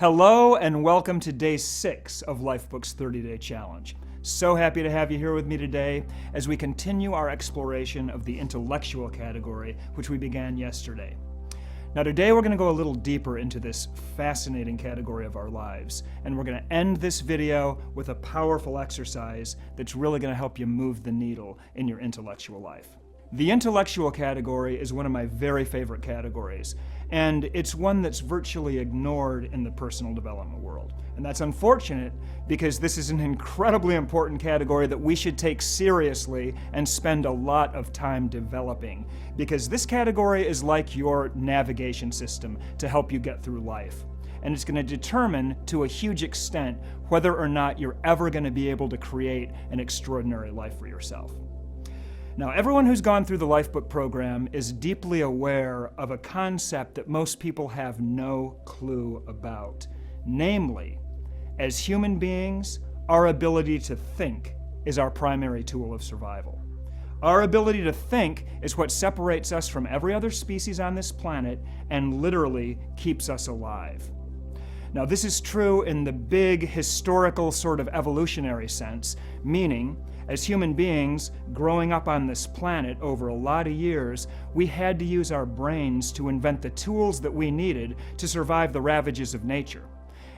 Hello and welcome to day 6 of Lifebook's 30-day challenge. So happy to have you here with me today as we continue our exploration of the intellectual category, which we began yesterday. Now today we're going to go a little deeper into this fascinating category of our lives, and we're going to end this video with a powerful exercise that's really going to help you move the needle in your intellectual life. The intellectual category is one of my very favorite categories, and it's one that's virtually ignored in the personal development world. And that's unfortunate because this is an incredibly important category that we should take seriously and spend a lot of time developing, because this category is like your navigation system to help you get through life. And it's going to determine to a huge extent whether or not you're ever going to be able to create an extraordinary life for yourself. Now, everyone who's gone through the Lifebook program is deeply aware of a concept that most people have no clue about. Namely, as human beings, our ability to think is our primary tool of survival. Our ability to think is what separates us from every other species on this planet and literally keeps us alive. Now, this is true in the big historical sort of evolutionary sense, meaning as human beings growing up on this planet over a lot of years, we had to use our brains to invent the tools that we needed to survive the ravages of nature.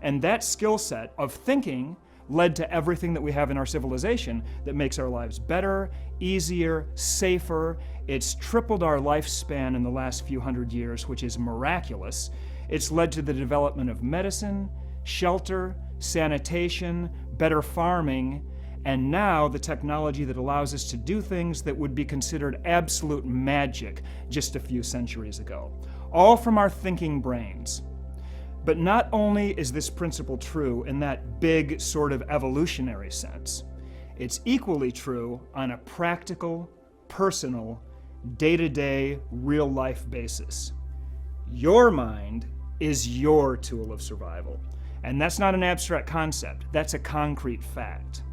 And that skill set of thinking led to everything that we have in our civilization that makes our lives better, easier, safer. It's tripled our lifespan in the last few hundred years, which is miraculous. It's led to the development of medicine, shelter, sanitation, better farming, and now the technology that allows us to do things that would be considered absolute magic just a few centuries ago. All from our thinking brains. But not only is this principle true in that big sort of evolutionary sense, it's equally true on a practical, personal, day-to-day, real-life basis. Your mind is your tool of survival. And that's not an abstract concept, that's a concrete fact.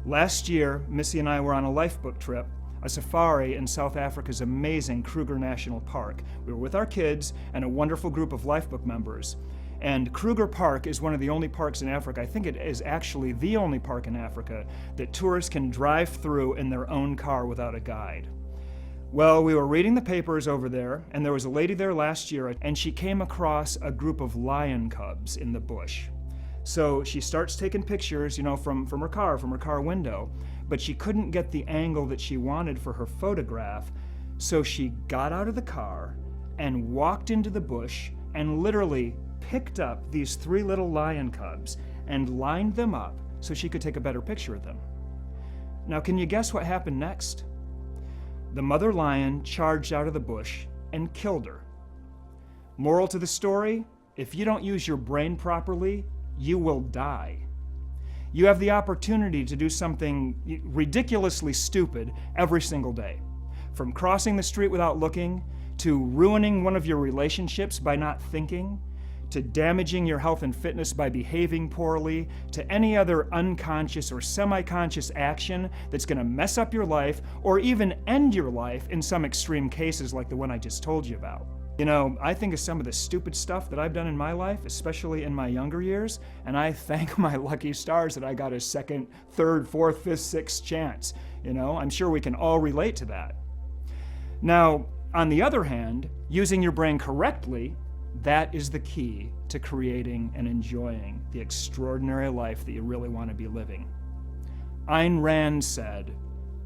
Last year, Missy and I were on a Lifebook trip, a safari in South Africa's amazing Kruger National Park. We were with our kids and a wonderful group of Lifebook members. And Kruger Park is one of the only parks in Africa, I think it is actually the only park in Africa, that tourists can drive through in their own car without a guide. Well, we were reading the papers over there, and there was a lady there last year, and she came across a group of lion cubs in the bush. So she starts taking pictures, from her car window, but she couldn't get the angle that she wanted for her photograph, so she got out of the car and walked into the bush and literally picked up these 3 little lion cubs and lined them up so she could take a better picture of them. Now, can you guess what happened next? The mother lion charged out of the bush and killed her. Moral to the story, if you don't use your brain properly, you will die. You have the opportunity to do something ridiculously stupid every single day. From crossing the street without looking, to ruining one of your relationships by not thinking, to damaging your health and fitness by behaving poorly, to any other unconscious or semi-conscious action that's going to mess up your life or even end your life in some extreme cases like the one I just told you about. I think of some of the stupid stuff that I've done in my life, especially in my younger years, and I thank my lucky stars that I got a second, third, fourth, fifth, sixth chance. I'm sure we can all relate to that. Now, on the other hand, using your brain correctly, that is the key to creating and enjoying the extraordinary life that you really want to be living. Ayn Rand said,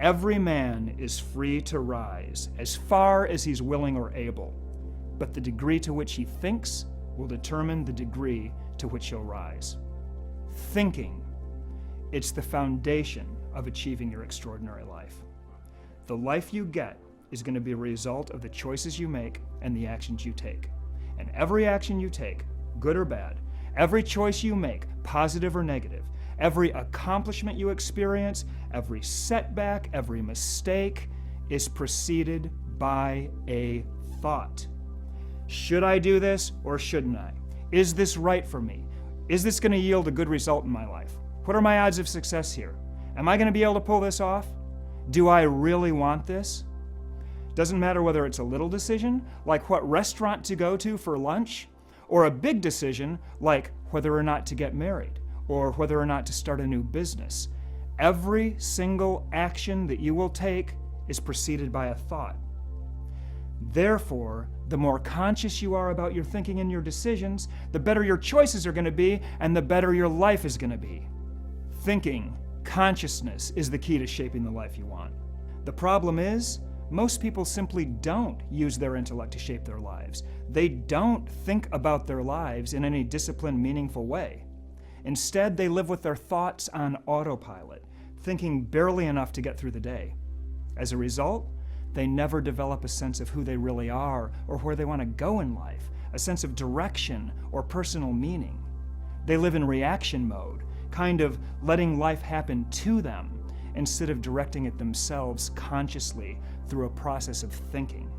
"Every man is free to rise as far as he's willing or able. But the degree to which he thinks will determine the degree to which he'll rise." Thinking, it's the foundation of achieving your extraordinary life. The life you get is going to be a result of the choices you make and the actions you take. And every action you take, good or bad, every choice you make, positive or negative, every accomplishment you experience, every setback, every mistake is preceded by a thought. Should I do this or shouldn't I? Is this right for me? Is this going to yield a good result in my life? What are my odds of success here? Am I going to be able to pull this off? Do I really want this? Doesn't matter whether it's a little decision, like what restaurant to go to for lunch, or a big decision like whether or not to get married or whether or not to start a new business. Every single action that you will take is preceded by a thought. Therefore, the more conscious you are about your thinking and your decisions, the better your choices are going to be and the better your life is going to be. Thinking, consciousness is the key to shaping the life you want. The problem is, most people simply don't use their intellect to shape their lives. They don't think about their lives in any disciplined, meaningful way. Instead, they live with their thoughts on autopilot, thinking barely enough to get through the day. As a result, they never develop a sense of who they really are or where they want to go in life, a sense of direction or personal meaning. They live in reaction mode, kind of letting life happen to them instead of directing it themselves consciously through a process of thinking.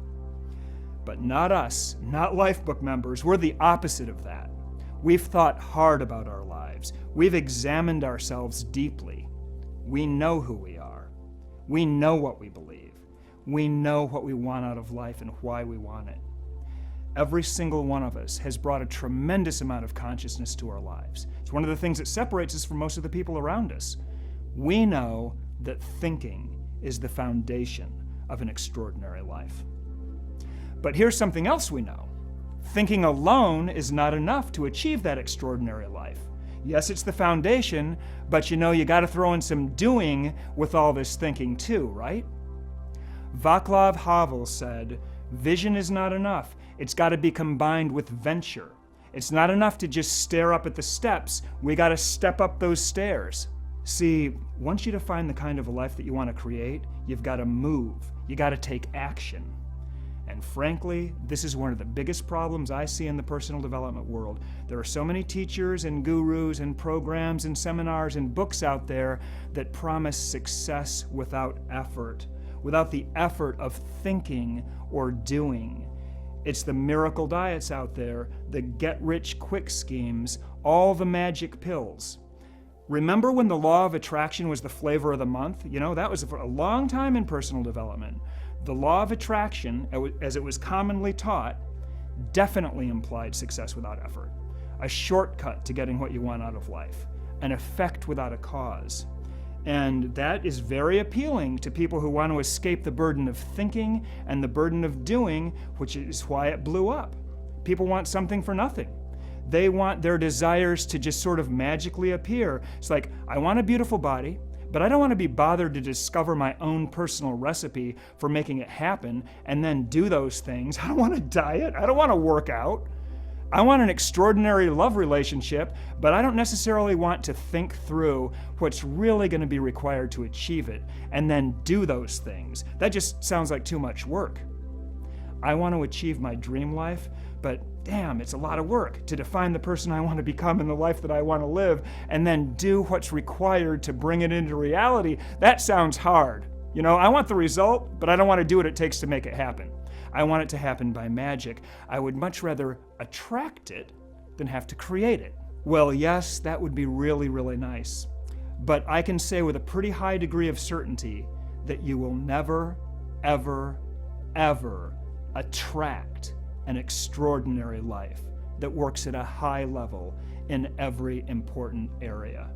But not us, not Lifebook members. We're the opposite of that. We've thought hard about our lives. We've examined ourselves deeply. We know who we are. We know what we believe. We know what we want out of life and why we want it. Every single one of us has brought a tremendous amount of consciousness to our lives. It's one of the things that separates us from most of the people around us. We know that thinking is the foundation of an extraordinary life. But here's something else we know. Thinking alone is not enough to achieve that extraordinary life. Yes, it's the foundation, but you got to throw in some doing with all this thinking too, right? Václav Havel said, "Vision is not enough. It's got to be combined with venture. It's not enough to just stare up at the steps. We got to step up those stairs." See, once you define the kind of a life that you want to create, you've got to move. You got to take action. And frankly, this is one of the biggest problems I see in the personal development world. There are so many teachers and gurus and programs and seminars and books out there that promise success without effort, without the effort of thinking or doing. It's the miracle diets out there, the get-rich-quick schemes, all the magic pills. Remember when the law of attraction was the flavor of the month? That was for a long time in personal development. The law of attraction, as it was commonly taught, definitely implied success without effort, a shortcut to getting what you want out of life, an effect without a cause. And that is very appealing to people who want to escape the burden of thinking and the burden of doing, which is why it blew up. People want something for nothing. They want their desires to just sort of magically appear. It's like, I want a beautiful body, but I don't want to be bothered to discover my own personal recipe for making it happen and then do those things. I don't want to diet. I don't want to work out. I want an extraordinary love relationship, but I don't necessarily want to think through what's really going to be required to achieve it and then do those things. That just sounds like too much work. I want to achieve my dream life, but damn, it's a lot of work to define the person I want to become and the life that I want to live and then do what's required to bring it into reality. That sounds hard. I want the result, but I don't want to do what it takes to make it happen. I want it to happen by magic. I would much rather attract it than have to create it. Well, yes, that would be really, really nice. But I can say with a pretty high degree of certainty that you will never, ever, ever attract an extraordinary life that works at a high level in every important area.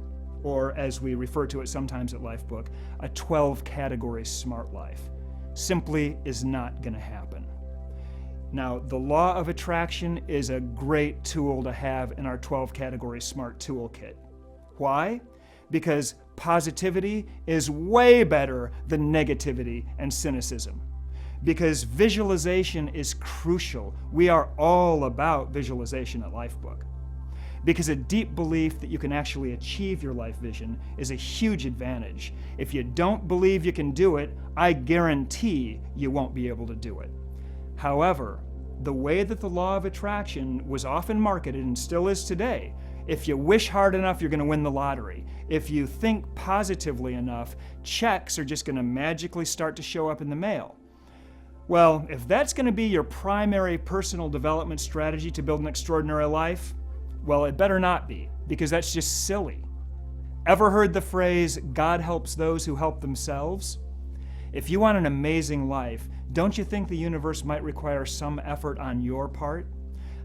Or, as we refer to it sometimes at Lifebook, a 12-category smart life. Simply is not going to happen. Now, the law of attraction is a great tool to have in our 12-category smart toolkit. Why? Because positivity is way better than negativity and cynicism. Because visualization is crucial. We are all about visualization at Lifebook. Because a deep belief that you can actually achieve your life vision is a huge advantage. If you don't believe you can do it, I guarantee you won't be able to do it. However, the way that the law of attraction was often marketed and still is today, if you wish hard enough, you're going to win the lottery. If you think positively enough, checks are just going to magically start to show up in the mail. Well, if that's going to be your primary personal development strategy to build an extraordinary life, well, it better not be, because that's just silly. Ever heard the phrase, God helps those who help themselves? If you want an amazing life, don't you think the universe might require some effort on your part?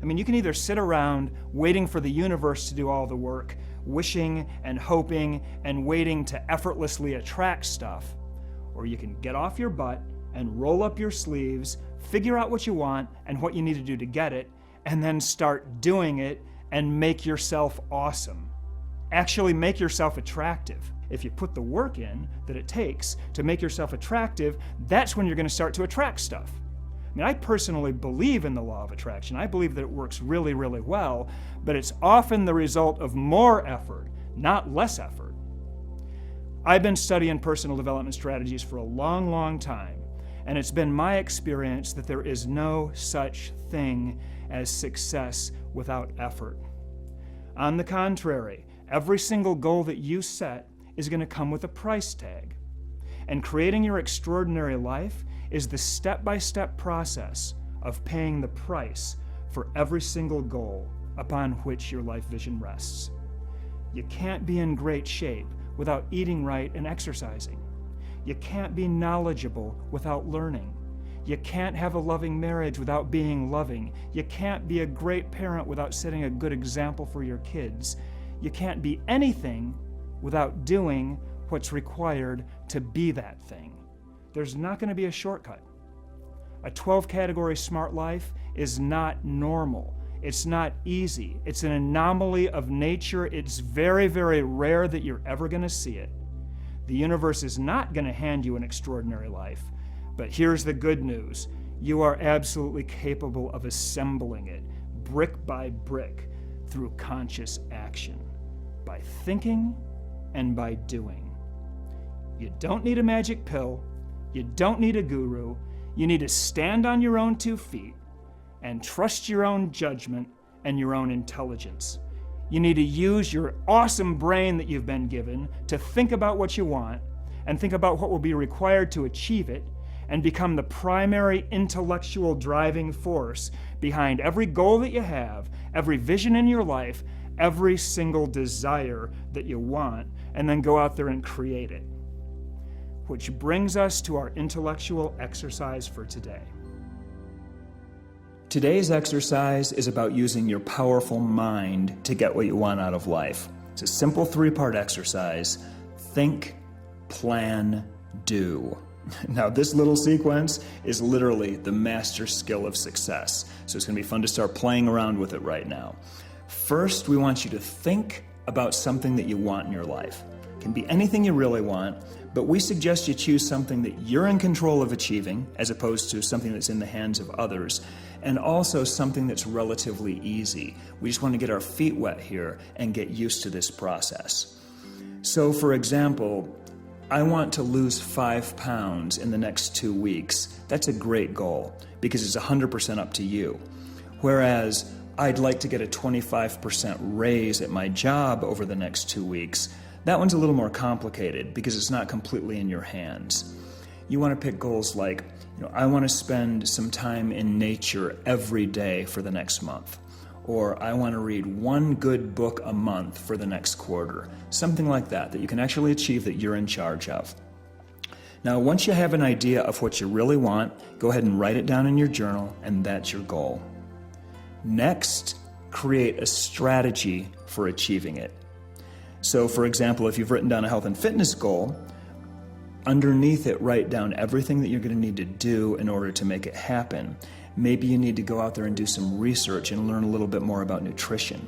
I mean, you can either sit around waiting for the universe to do all the work, wishing and hoping and waiting to effortlessly attract stuff, or you can get off your butt and roll up your sleeves, figure out what you want and what you need to do to get it, and then start doing it and make yourself awesome. Actually make yourself attractive. If you put the work in that it takes to make yourself attractive, that's when you're going to start to attract stuff. I mean, I personally believe in the law of attraction. I believe that it works really, really well, but it's often the result of more effort, not less effort. I've been studying personal development strategies for a long, long time, and it's been my experience that there is no such thing as success without effort. On the contrary, every single goal that you set is going to come with a price tag. And creating your extraordinary life is the step-by-step process of paying the price for every single goal upon which your life vision rests. You can't be in great shape without eating right and exercising. You can't be knowledgeable without learning. You can't have a loving marriage without being loving. You can't be a great parent without setting a good example for your kids. You can't be anything without doing what's required to be that thing. There's not going to be a shortcut. A 12-category smart life is not normal. It's not easy. It's an anomaly of nature. It's very, very rare that you're ever going to see it. The universe is not going to hand you an extraordinary life. But here's the good news. You are absolutely capable of assembling it, brick by brick, through conscious action, by thinking and by doing. You don't need a magic pill. You don't need a guru. You need to stand on your own 2 feet and trust your own judgment and your own intelligence. You need to use your awesome brain that you've been given to think about what you want and think about what will be required to achieve it, and become the primary intellectual driving force behind every goal that you have, every vision in your life, every single desire that you want, and then go out there and create it. Which brings us to our intellectual exercise for today. Today's exercise is about using your powerful mind to get what you want out of life. It's a simple 3-part exercise: think, plan, do. Now, this little sequence is literally the master skill of success. So it's going to be fun to start playing around with it right now. First, we want you to think about something that you want in your life. It can be anything you really want, but we suggest you choose something that you're in control of achieving, as opposed to something that's in the hands of others, and also something that's relatively easy. We just want to get our feet wet here and get used to this process. So, for example, I want to lose 5 pounds in the next 2 weeks. That's a great goal because it's 100% up to you. Whereas I'd like to get a 25% raise at my job over the next 2 weeks. That one's a little more complicated because it's not completely in your hands. You want to pick goals like, I want to spend some time in nature every day for the next month. Or I want to read 1 good book a month for the next quarter. Something like that you can actually achieve that you're in charge of. Now, once you have an idea of what you really want, go ahead and write it down in your journal, and that's your goal. Next, create a strategy for achieving it. So, for example, if you've written down a health and fitness goal, underneath it, write down everything that you're going to need to do in order to make it happen. Maybe you need to go out there and do some research and learn a little bit more about nutrition.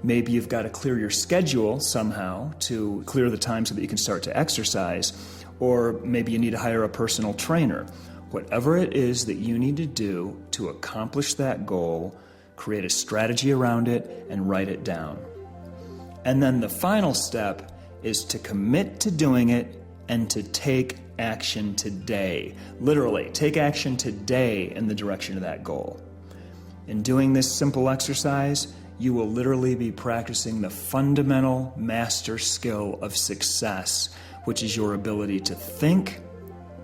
Maybe you've got to clear your schedule somehow to clear the time so that you can start to exercise. Or maybe you need to hire a personal trainer. Whatever it is that you need to do to accomplish that goal, create a strategy around it and write it down. And then the final step is to commit to doing it and to take action today. Literally, take action today in the direction of that goal. In doing this simple exercise, you will literally be practicing the fundamental master skill of success, which is your ability to think,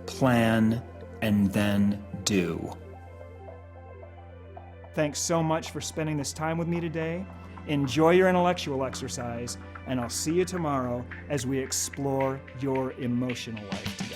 plan, and then do. Thanks so much for spending this time with me today. Enjoy your intellectual exercise, and I'll see you tomorrow as we explore your emotional life.